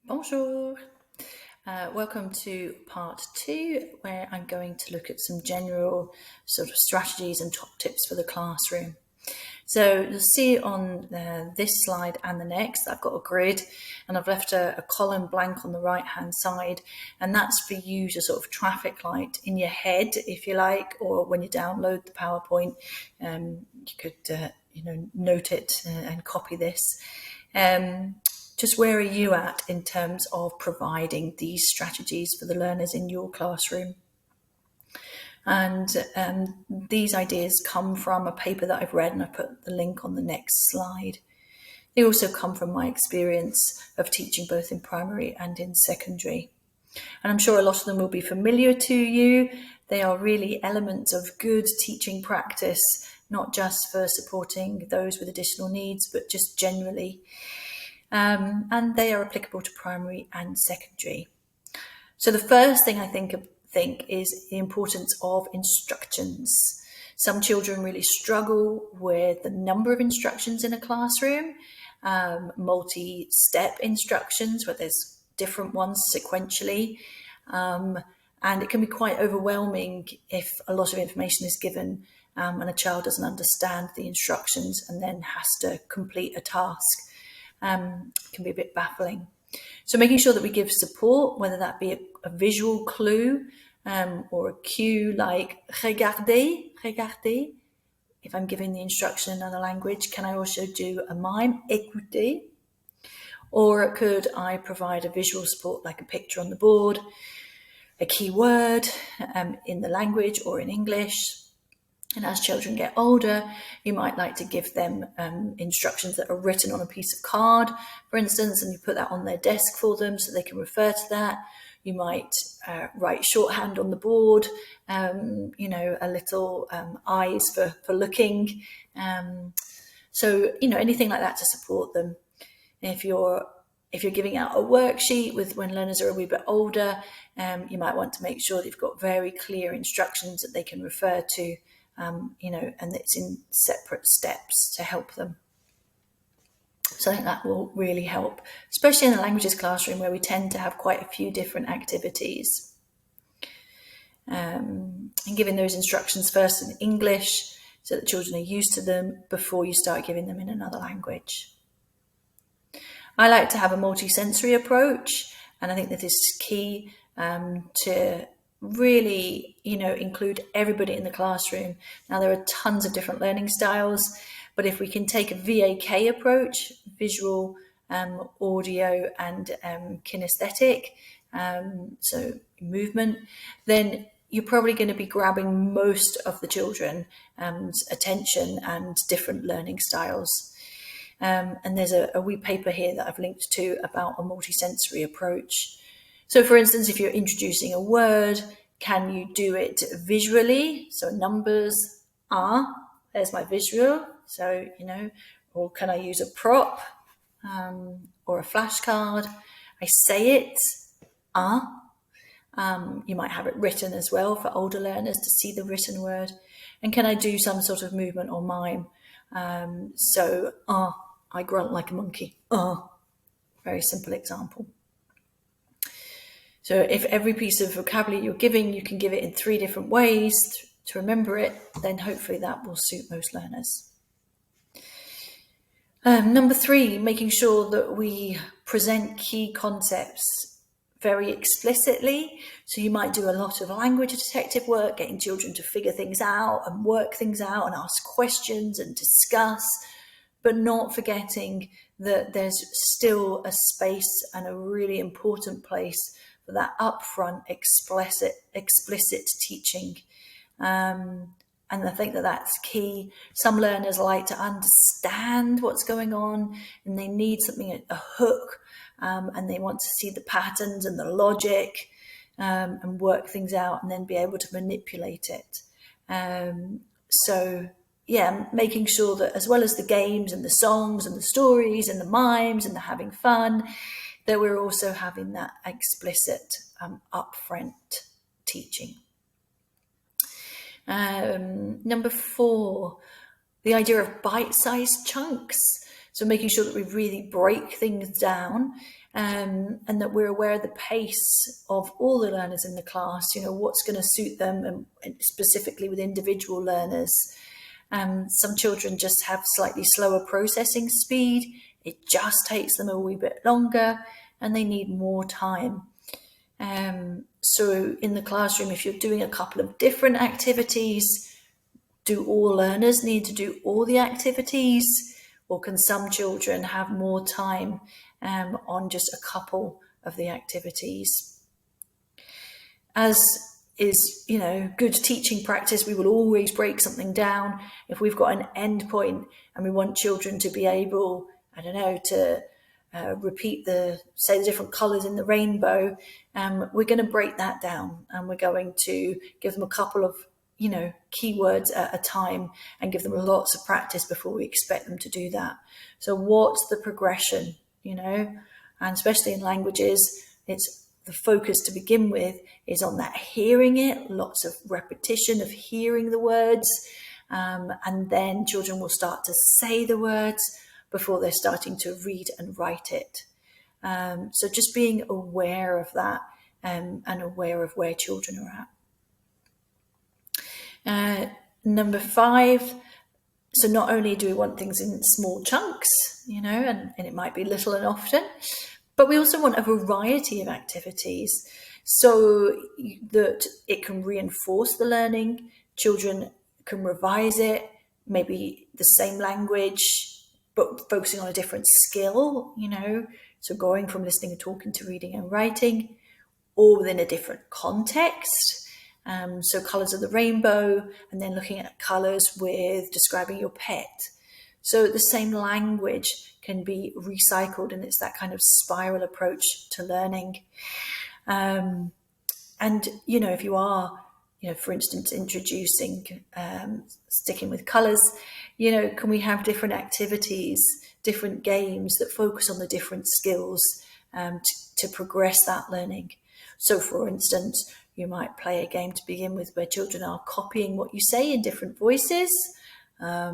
Bonjour. Welcome to part 2, where I'm going to look at some general sort of strategies and top tips for the classroom. So you'll see on this slide and the next, I've got a grid and I've left a column blank on the right hand side, and that's for you to sort of traffic light in your head, if you like, or when you download the PowerPoint, you could note it and copy this. Just where are you at in terms of providing these strategies for the learners in your classroom? And these ideas come from a paper that I've read, and I put the link on the next slide. They also come from my experience of teaching both in primary and in secondary. And I'm sure a lot of them will be familiar to you. They are really elements of good teaching practice, not just for supporting those with additional needs, but just generally. And they are applicable to primary and secondary. So the first thing I think is the importance of instructions. Some children really struggle with the number of instructions in a classroom, multi-step instructions where there's different ones sequentially, and it can be quite overwhelming if a lot of information is given and a child doesn't understand the instructions and then has to complete a task. Can be a bit baffling. So making sure that we give support, whether that be a visual clue or a cue like regardez. If I'm giving the instruction in another language, can I also do a mime, écoutez? Or could I provide a visual support like a picture on the board, a key word in the language or in English? And as children get older, you might like to give them instructions that are written on a piece of card, for instance, and you put that on their desk for them so they can refer to that. You might write shorthand on the board, a little eyes for looking. So anything like that to support them. If you're giving out a worksheet with when learners are a wee bit older, you might want to make sure that you've got very clear instructions that they can refer to. And it's in separate steps to help them. So I think that will really help, especially in the languages classroom where we tend to have quite a few different activities. And giving those instructions first in English so that children are used to them before you start giving them in another language. I like to have a multi-sensory approach, and I think that this is key to really, include everybody in the classroom. Now, there are tons of different learning styles, but if we can take a VAK approach, visual, audio, and kinesthetic, so movement, then you're probably going to be grabbing most of the children's attention and different learning styles. And there's a wee paper here that I've linked to about a multisensory approach. So for instance, if you're introducing a word, can you do it visually? So numbers, there's my visual. So, or can I use a prop or a flashcard? I say it, you might have it written as well for older learners to see the written word. And can I do some sort of movement or mime? So, I grunt like a monkey. Very simple example. So if every piece of vocabulary you're giving, you can give it in 3 different ways to remember it, then hopefully that will suit most learners. Number 3, making sure that we present key concepts very explicitly. So you might do a lot of language detective work, getting children to figure things out and work things out and ask questions and discuss, but not forgetting that there's still a space and a really important place for that upfront explicit teaching. And I think that that's key. Some learners like to understand what's going on and they need something, a hook, and they want to see the patterns and the logic and work things out and then be able to manipulate it. Making sure that as well as the games and the songs and the stories and the mimes and the having fun, that we're also having that explicit upfront teaching. Number 4, the idea of bite-sized chunks. So making sure that we really break things down, and that we're aware of the pace of all the learners in the class, what's going to suit them, and specifically with individual learners. Some children just have slightly slower processing speed. It just takes them a wee bit longer and they need more time. So in the classroom, if you're doing a couple of different activities, do all learners need to do all the activities, or can some children have more time on just a couple of the activities? As is, good teaching practice, we will always break something down. If we've got an end point and we want children to be able, to repeat the different colours in the rainbow, we're going to break that down, and we're going to give them a couple of keywords at a time and give them lots of practice before we expect them to do that. So what's the progression, and especially in languages, it's the focus to begin with is on that hearing it, lots of repetition of hearing the words, and then children will start to say the words before they're starting to read and write it. So just being aware of that, and aware of where children are at. Number 5, so not only do we want things in small chunks, and it might be little and often, but we also want a variety of activities so that it can reinforce the learning. Children can revise it, maybe the same language, but focusing on a different skill, so going from listening and talking to reading and writing, or within a different context. So colours of the rainbow, and then looking at colours with describing your pet. So the same language can be recycled, and it's that kind of spiral approach to learning. And, if you are, for instance, introducing, sticking with colours, can we have different activities, different games that focus on the different skills to progress that learning? So, for instance, you might play a game to begin with where children are copying what you say in different voices. Blah,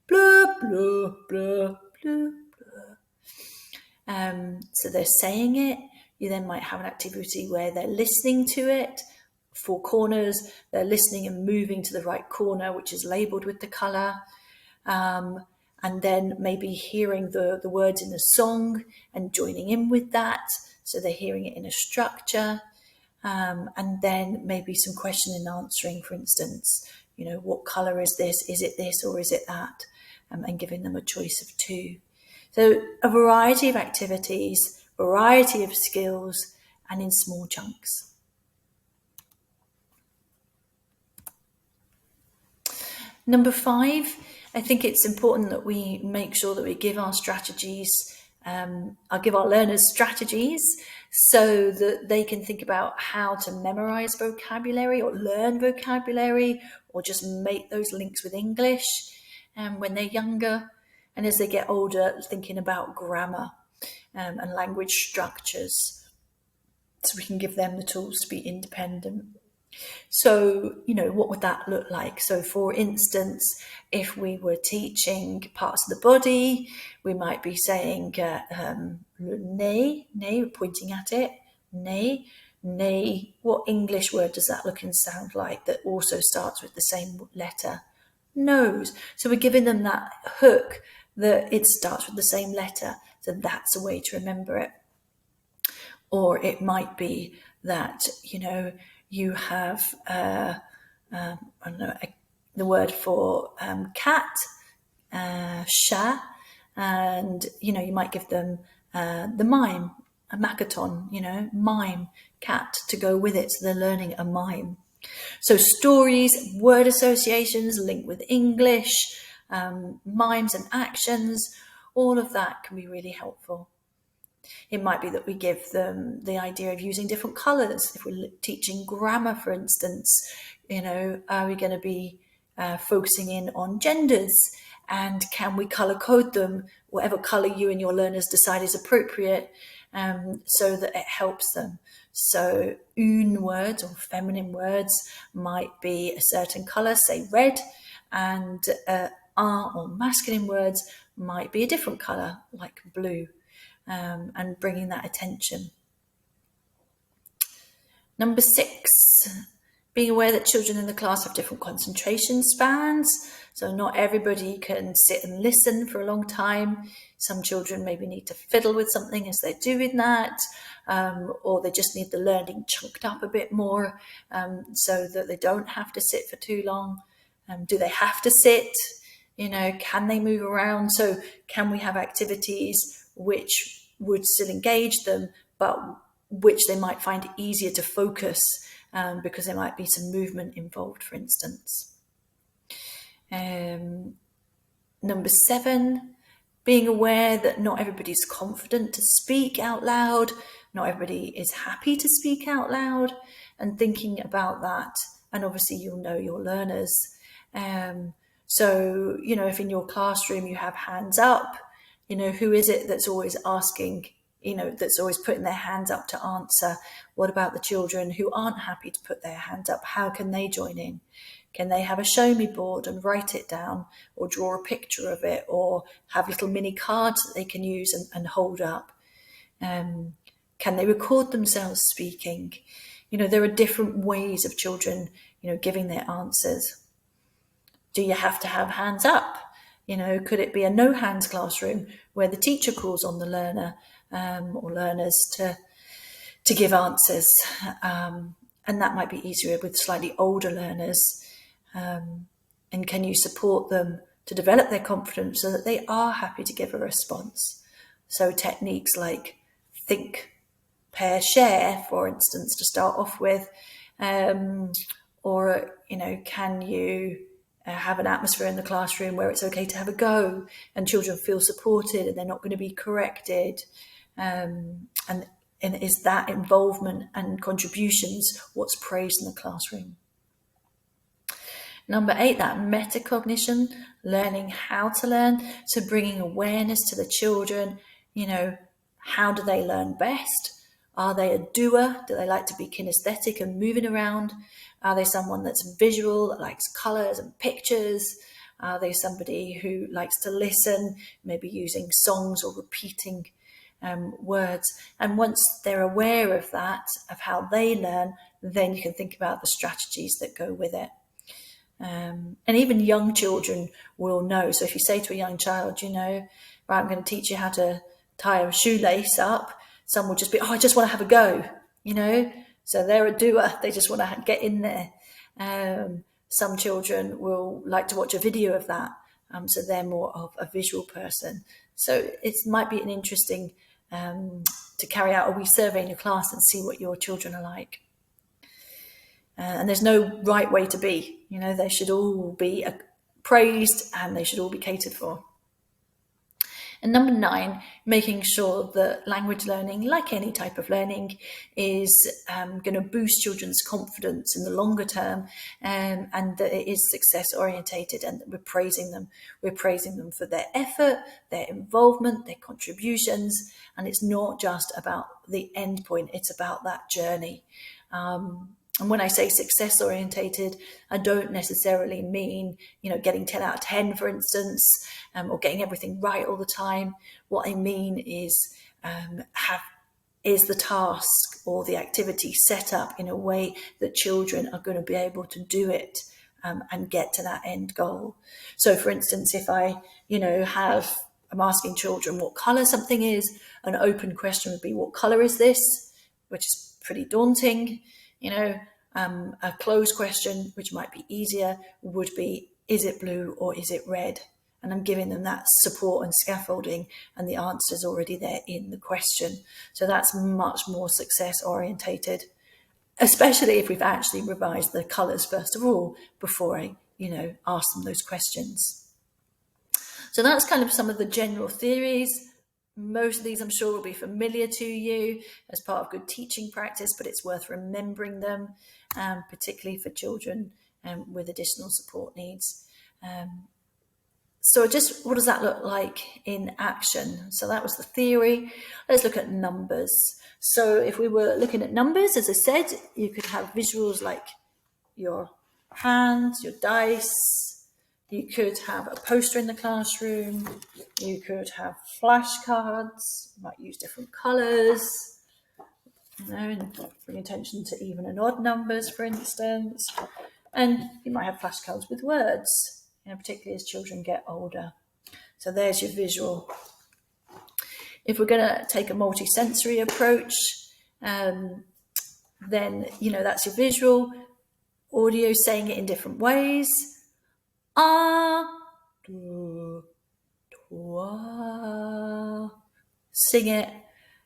blah, blah, blah, blah. So they're saying it. You then might have an activity where they're listening to it. 4 corners, they're listening and moving to the right corner, which is labelled with the colour. And then maybe hearing the words in the song and joining in with that. So they're hearing it in a structure. And then maybe some question and answering, for instance, what colour is this? Is it this or is it that? And giving them a choice of 2. So a variety of activities, variety of skills, and in small chunks. Number 5, I think it's important that we make sure that we give our strategies, I'll give our learners strategies so that they can think about how to memorize vocabulary or learn vocabulary or just make those links with English when they're younger. And as they get older, thinking about grammar and language structures, so we can give them the tools to be independent. So, what would that look like? So, for instance, if we were teaching parts of the body, we might be saying nez, pointing at it, nez. What English word does that look and sound like that also starts with the same letter? Nose. So we're giving them that hook that it starts with the same letter. So that's a way to remember it. Or it might be that, you have, the word for cat, chat, and, you might give them the mime, a Makaton, mime, cat to go with it. So they're learning a mime. So stories, word associations linked with English, mimes and actions, all of that can be really helpful. It might be that we give them the idea of using different colours. If we're teaching grammar, for instance, are we going to be focusing in on genders? And can we colour code them, whatever colour you and your learners decide is appropriate, so that it helps them? So une words or feminine words might be a certain colour, say red, and un or masculine words might be a different colour, like blue, and bringing that attention. Number 6, being aware that children in the class have different concentration spans. So not everybody can sit and listen for a long time. Some children maybe need to fiddle with something as they're doing that, or they just need the learning chunked up a bit more, so that they don't have to sit for too long. Do they have to sit? Can they move around? So can we have activities which would still engage them, but which they might find easier to focus, because there might be some movement involved, for instance. Number 7, being aware that not everybody's confident to speak out loud, not everybody is happy to speak out loud, and thinking about that. And obviously you'll know your learners. So, if in your classroom you have hands up, who is it that's always asking, that's always putting their hands up to answer? What about the children who aren't happy to put their hands up? How can they join in? Can they have a show me board and write it down, or draw a picture of it, or have little mini cards that they can use and hold up? Can they record themselves speaking? There are different ways of children, giving their answers. Do you have to have hands up? Could it be a no hands classroom where the teacher calls on the learner, or learners to give answers? And that might be easier with slightly older learners. And can you support them to develop their confidence so that they are happy to give a response? So techniques like think, pair, share, for instance, to start off with, or can you have an atmosphere in the classroom where it's okay to have a go and children feel supported and they're not going to be corrected, and is that involvement and contributions what's praised in the classroom? Number 8, that metacognition, learning how to learn. So bringing awareness to the children, how do they learn best? Are they a doer? Do they like to be kinesthetic and moving around? Are they someone that's visual, that likes colours and pictures? Are they somebody who likes to listen, maybe using songs or repeating words? And once they're aware of that, of how they learn, then you can think about the strategies that go with it. And even young children will know. So if you say to a young child, right, I'm going to teach you how to tie a shoelace up, some will just be, I just want to have a go, So they're a doer. They just want to get in there. Some children will like to watch a video of that. So they're more of a visual person. So it might be an interesting to carry out a wee survey in your class and see what your children are like. And there's no right way to be. They should all be praised and they should all be catered for. And number 9, making sure that language learning, like any type of learning, is going to boost children's confidence in the longer term, and that it is success orientated, and that we're praising them. We're praising them for their effort, their involvement, their contributions, and it's not just about the end point, it's about that journey. And when I say success orientated, I don't necessarily mean, getting 10 out of 10, for instance, or getting everything right all the time. What I mean is, is the task or the activity set up in a way that children are going to be able to do it, and get to that end goal. So for instance, if I, I'm asking children what colour something is, an open question would be, what colour is this? Which is pretty daunting. A closed question, which might be easier, would be, is it blue or is it red? And I'm giving them that support and scaffolding, and the answer's already there in the question. So that's much more success orientated, especially if we've actually revised the colours first of all, before I, ask them those questions. So that's kind of some of the general theories. Most of these, I'm sure, will be familiar to you as part of good teaching practice, but it's worth remembering them, particularly for children with additional support needs. So just what does that look like in action? So that was the theory. Let's look at numbers. So if we were looking at numbers, as I said, you could have visuals like your hands, your dice, You could have a poster in the classroom. You could have flashcards. You might use different colours, and bring attention to even and odd numbers, for instance. And you might have flashcards with words, particularly as children get older. So there's your visual. If we're going to take a multi-sensory approach, then, that's your visual. Audio, saying it in different ways. Ah, do, twa. Sing it,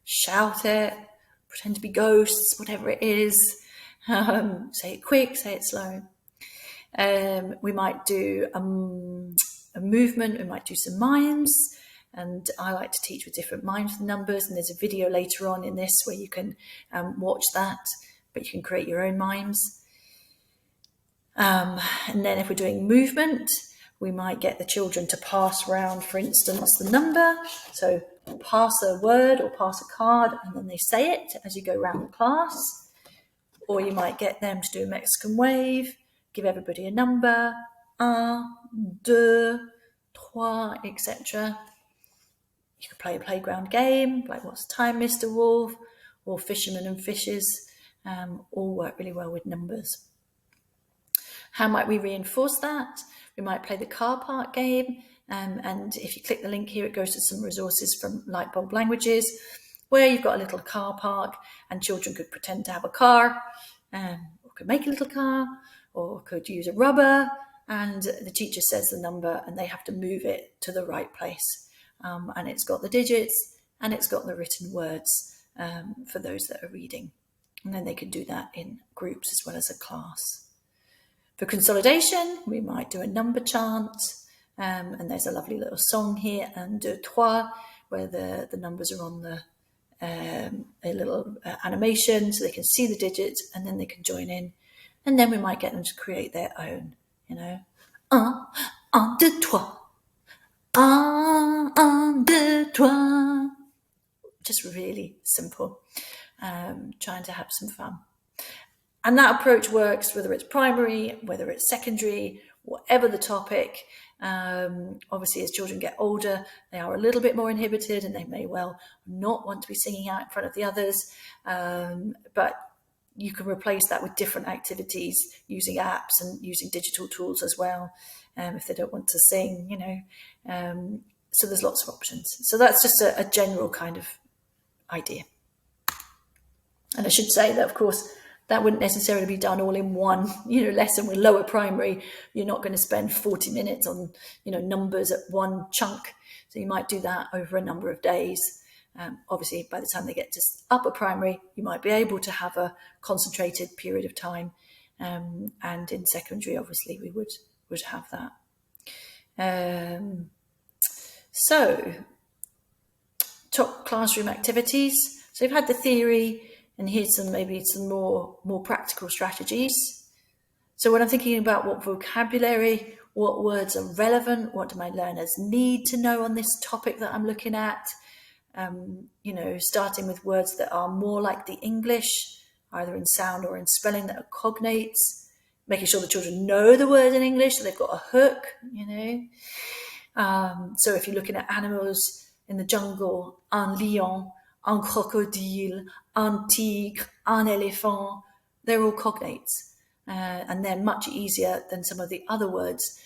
shout it, pretend to be ghosts, whatever it is. Say it quick, say it slow. We might do a movement, we might do some mimes, and I like to teach with different mimes for numbers, and there's a video later on in this where you can watch that, but you can create your own mimes. And then if we're doing movement, we might get the children to pass around, for instance, the number. So pass a word or pass a card, and then they say it as you go around the class. Or you might get them to do a Mexican wave, give everybody a number, un, deux, trois, etc. You can play a playground game, like What's the Time, Mr. Wolf, or Fishermen and Fishes, all work really well with numbers. How might we reinforce that? We might play the car park game, and if you click the link here, it goes to some resources from Lightbulb Languages, where you've got a little car park and children could pretend to have a car, or could make a little car, or could use a rubber, and the teacher says the number and they have to move it to the right place. And it's got the digits and it's got the written words for those that are reading. And then they can do that in groups as well as a class. For consolidation, we might do a number chant, and there's a lovely little song here, un, deux, trois, where the numbers are on a little animation, so they can see the digits, and then they can join in. And then we might get them to create their own, un, deux, trois, un, deux, trois. Just really simple, trying to have some fun. And that approach works whether it's primary, whether it's secondary, whatever the topic. Obviously, as children get older, they are a little bit more inhibited and they may well not want to be singing out in front of the others. But you can replace that with different activities using apps and using digital tools as well, if they don't want to sing, So there's lots of options. So that's just a general kind of idea. And I should say that, of course, that wouldn't necessarily be done all in one, lesson. With lower primary, you're not going to spend 40 minutes on, numbers at one chunk. So you might do that over a number of days. Obviously, by the time they get to upper primary, you might be able to have a concentrated period of time. And in secondary, obviously, we would have that. So, top classroom activities. So you've had the theory, and here's maybe some more practical strategies. So when I'm thinking about what vocabulary, what words are relevant, what do my learners need to know on this topic that I'm looking at, starting with words that are more like the English, either in sound or in spelling, that are cognates, making sure the children know the word in English, so they've got a hook, So if you're looking at animals in the jungle, un lion, un crocodile, un tigre, un éléphant, they're all cognates. And they're much easier than some of the other words,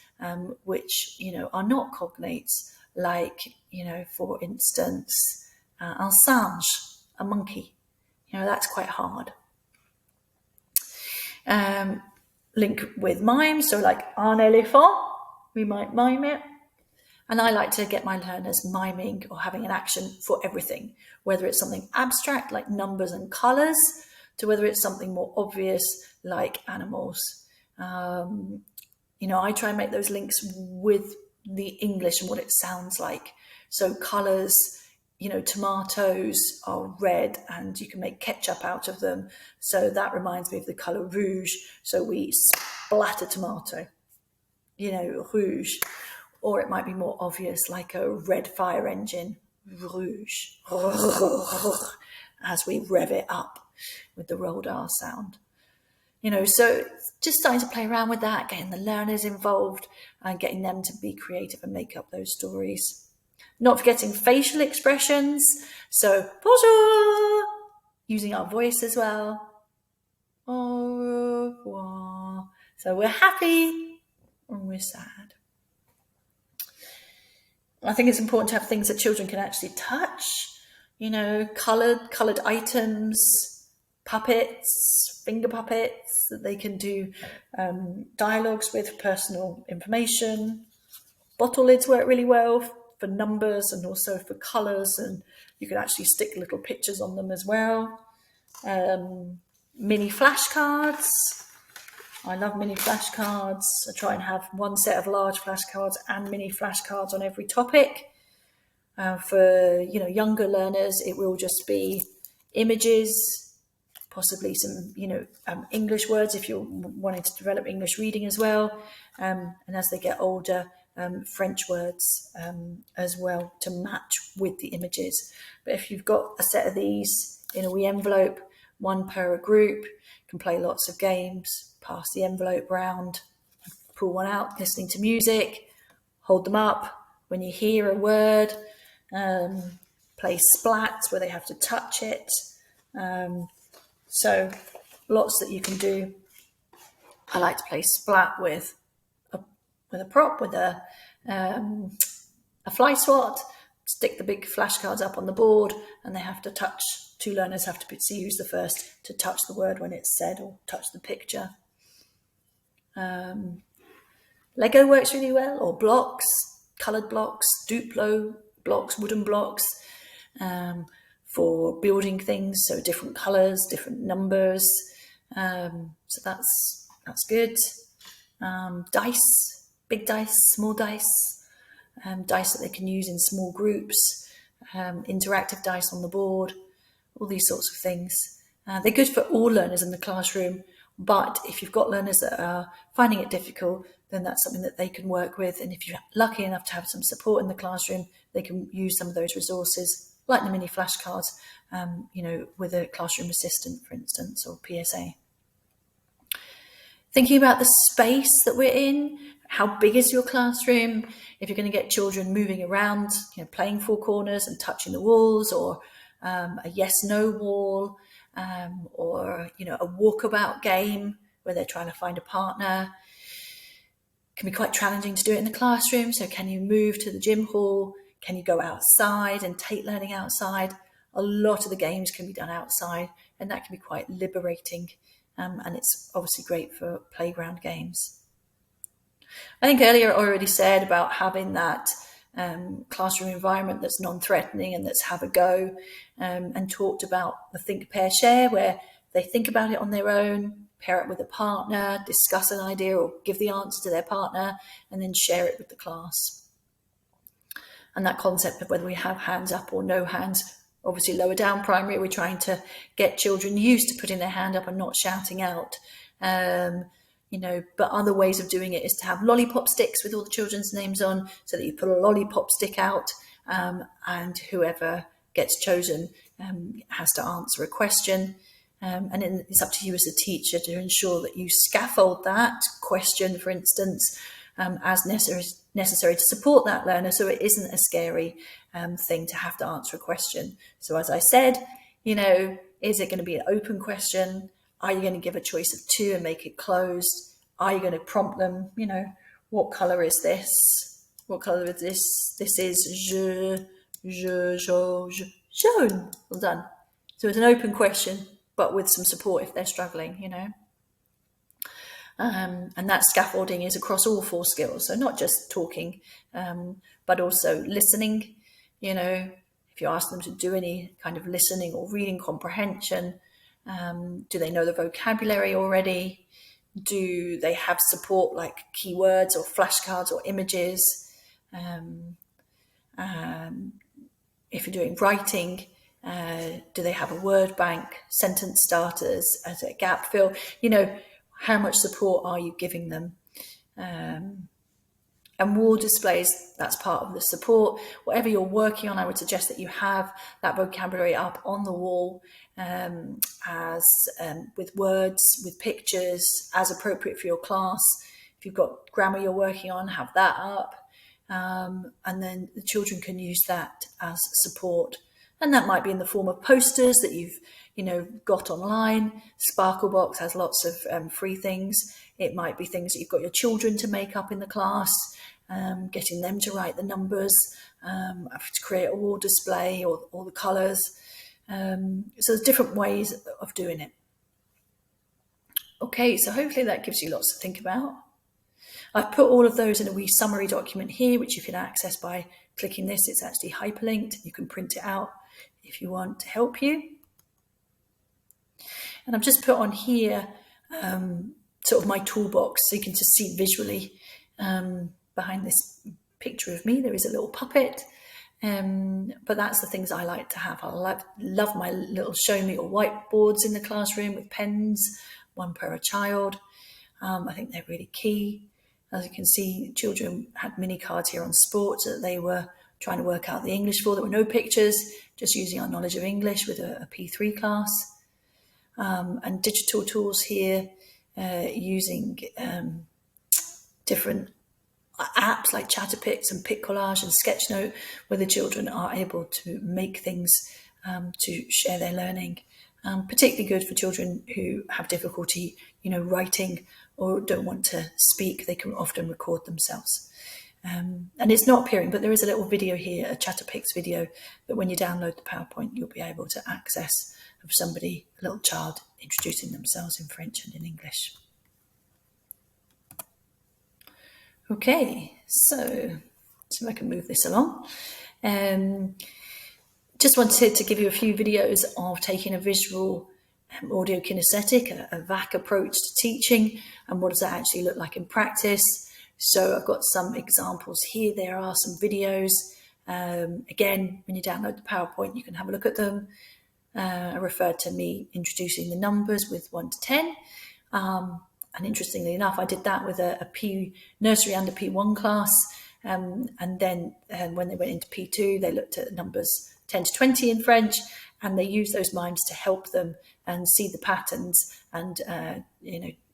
which, are not cognates, like, for instance, un singe, a monkey. That's quite hard. Link with mime, so like un éléphant, we might mime it. And I like to get my learners miming or having an action for everything, whether it's something abstract like numbers and colours, to whether it's something more obvious like animals. I try and make those links with the English and what it sounds like. So colours, tomatoes are red and you can make ketchup out of them. So that reminds me of the colour rouge. So we splatter tomato, rouge. Or it might be more obvious, like a red fire engine, rouge, as we rev it up with the rolled R sound. So just starting to play around with that, getting the learners involved and getting them to be creative and make up those stories. Not forgetting facial expressions. So bonjour, using our voice as well. Au revoir. So we're happy and we're sad. I think it's important to have things that children can actually touch, coloured items, puppets, finger puppets that they can do dialogues with, personal information. Bottle lids work really well for numbers and also for colours, and you can actually stick little pictures on them as well. Mini flashcards. I love mini flashcards. I try and have one set of large flashcards and mini flashcards on every topic. For younger learners, it will just be images, possibly some English words if you're wanting to develop English reading as well. And as they get older, French words as well to match with the images. But if you've got a set of these in a wee envelope, one per group, you can play lots of games, pass the envelope round, pull one out, listening to music, hold them up when you hear a word, play splats where they have to touch it. So lots that you can do. I like to play splat with a prop, with a fly swat, stick the big flashcards up on the board, and they have to touch. Two learners have to see who's the first to touch the word when it's said or touch the picture. Lego works really well, or blocks, coloured blocks, Duplo blocks, wooden blocks, for building things, so different colours, different numbers. So that's good. Dice, big dice, small dice, dice that they can use in small groups, interactive dice on the board, all these sorts of things. They're good for all learners in the classroom, but if you've got learners that are finding it difficult, then that's something that they can work with. And if you're lucky enough to have some support in the classroom, they can use some of those resources, like the mini flashcards, with a classroom assistant, for instance, or PSA. Thinking about the space that we're in, how big is your classroom? If you're going to get children moving around, playing four corners and touching the walls, or a yes/no wall, or a walkabout game where they're trying to find a partner, can be quite challenging to do it in the classroom. So can you move to the gym hall? Can you go outside and take learning outside? A lot of the games can be done outside, and that can be quite liberating. And it's obviously great for playground games. I think earlier I already said about having that classroom environment that's non-threatening and that's have a go, and talked about the think, pair, share, where they think about it on their own, pair it with a partner, discuss an idea or give the answer to their partner, and then share it with the class. And that concept of whether we have hands up or no hands, obviously lower down primary, we're trying to get children used to putting their hand up and not shouting out. But other ways of doing it is to have lollipop sticks with all the children's names on, so that you put a lollipop stick out, and whoever gets chosen has to answer a question. And it's up to you as a teacher to ensure that you scaffold that question, for instance, as necessary to support that learner, so it isn't a scary thing to have to answer a question. So as I said, is it going to be an open question? Are you going to give a choice of two and make it closed? Are you going to prompt them, what colour is this? What colour is this? This is jaune. Well done. So it's an open question, but with some support if they're struggling, And that scaffolding is across all four skills. So not just talking, but also listening. If you ask them to do any kind of listening or reading comprehension, do they know the vocabulary already? Do they have support like keywords or flashcards or images? If you're doing writing, do they have a word bank, sentence starters as a gap fill? How much support are you giving them? And wall displays, that's part of the support. Whatever you're working on, I would suggest that you have that vocabulary up on the wall with words, with pictures, as appropriate for your class. If you've got grammar you're working on, have that up. And then the children can use that as support. And that might be in the form of posters that you've got online. Sparklebox has lots of free things. It might be things that you've got your children to make up in the class, getting them to write the numbers, to create a wall display or the colours. So there's different ways of doing it. Okay, so hopefully that gives you lots to think about. I've put all of those in a wee summary document here, which you can access by clicking this. It's actually hyperlinked. You can print it out if you want to help you. And I've just put on here sort of my toolbox, so you can just see visually behind this picture of me, there is a little puppet. But that's the things I like to have. I love my little show me or whiteboards in the classroom with pens, one per a child. I think they're really key. As you can see, children had mini cards here on sports that they were trying to work out the English for. There were no pictures, just using our knowledge of English with a P3 class. And digital tools here, using different apps like Chatterpix and PicCollage and Sketchnote, where the children are able to make things to share their learning. Particularly good for children who have difficulty, writing or don't want to speak. They can often record themselves. And it's not appearing, but there is a little video here, a Chatterpix video, that when you download the PowerPoint, you'll be able to access of somebody, a little child, introducing themselves in French and in English. Okay, so if I can move this along. Just wanted to give you a few videos of taking a visual audio kinesthetic, a VAC approach to teaching, and what does that actually look like in practice. So I've got some examples here. There are some videos. Again, when you download the PowerPoint, you can have a look at them. I referred to me introducing the numbers with 1 to 10. And interestingly enough, I did that with a nursery under P1 class. And then when they went into P2, they looked at numbers 10 to 20 in French, and they used those mimes to help them and see the patterns and,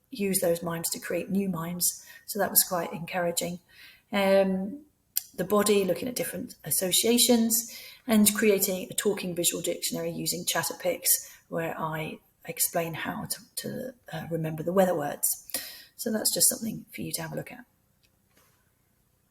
use those mimes to create new mimes. So that was quite encouraging. The body, looking at different associations, and creating a talking visual dictionary using Chatterpix, where I explain how to remember the weather words. So that's just something for you to have a look at.